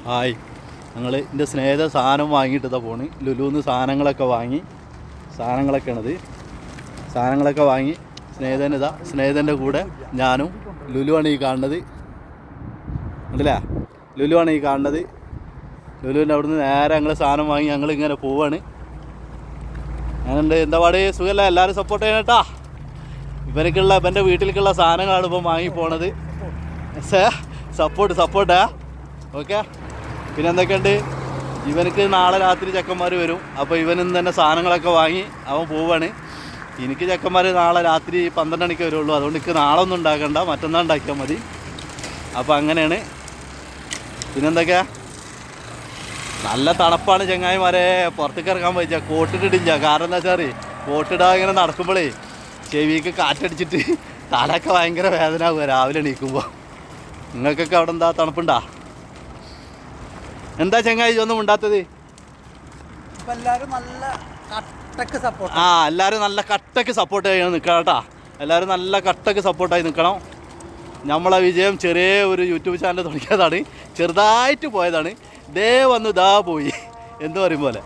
Hi, ഞങ്ങൾ എൻ്റെ സ്നേഹിത സാധനം വാങ്ങിയിട്ടതാ പോണ്. ലുലുന്ന് സാധനങ്ങളൊക്കെ വാങ്ങി, സാധനങ്ങളൊക്കെ വാങ്ങി സ്നേഹിതൻ്റെ കൂടെ ഞാനും ലുലുവാണ് ഈ കാണുന്നത്. ഉണ്ടല്ലേ, ലുലുവാണ് ഈ കാണുന്നത്. ലുലുവിൻ്റെ അവിടുന്ന് നേരെ ഞങ്ങൾ സാധനം വാങ്ങി ഞങ്ങളിങ്ങനെ പോവാണ്. ഞാനുണ്ട്, എന്താ പാട്, സുഖമല്ല? എല്ലാവരും സപ്പോർട്ട് ചെയ്യണം കേട്ടാ. ഇവൻ്റെ വീട്ടിലേക്കുള്ള സാധനങ്ങളാണ് ഇപ്പം വാങ്ങി പോണത്. സപ്പോർട്ടാ. ഓക്കെ, പിന്നെ എന്തൊക്കെയുണ്ട്, ഇവനക്ക് നാളെ രാത്രി ചെക്കന്മാർ വരും. അപ്പോൾ ഇവനും തന്നെ സാധനങ്ങളൊക്കെ വാങ്ങി അവൻ പോവാണ്. എനിക്ക് ചെക്കന്മാർ നാളെ രാത്രി 12 മണിക്ക് വരുള്ളൂ. അതുകൊണ്ട് എനിക്ക് നാളെ ഒന്നും ഉണ്ടാക്കണ്ട, മറ്റന്നാൾ ഉണ്ടാക്കിയാൽ മതി. അപ്പോൾ അങ്ങനെയാണ്. പിന്നെന്തൊക്കെയാ, നല്ല തണുപ്പാണ് ചങ്ങായിമാരെ. പുറത്തേക്ക് ഇറങ്ങാൻ പറ്റില്ല, കോട്ടിട്ടിട്ടില്ല. കാരണം എന്താ വെച്ചാൽ കോട്ടിടാൻ ഇങ്ങനെ നടക്കുമ്പോഴേ ചെവിക്ക് കാറ്റടിച്ചിട്ട് തലയൊക്കെ ഭയങ്കര വേദന ആവുക രാവിലെ എണീക്കുമ്പോൾ. നിങ്ങൾക്കൊക്കെ അവിടെ എന്താ തണുപ്പുണ്ടാ? എന്താ ചങ്ങായി ഒന്നും ഉണ്ടാത്തത്? എല്ലാവരും നല്ല കട്ടക്ക് സപ്പോർട്ട് ചെയ്യാൻ നിൽക്കണം കേട്ടാ. എല്ലാവരും നല്ല കട്ടക്ക് സപ്പോർട്ടായി നിൽക്കണം. നമ്മളെ വിജയം ചെറിയ ഒരു യൂട്യൂബ് ചാനൽ തുടങ്ങിയതാണ്, ചെറുതായിട്ട് പോയതാണ്. ദേ വന്നു ദാ പോയി എന്ന് പറയും പോലെ.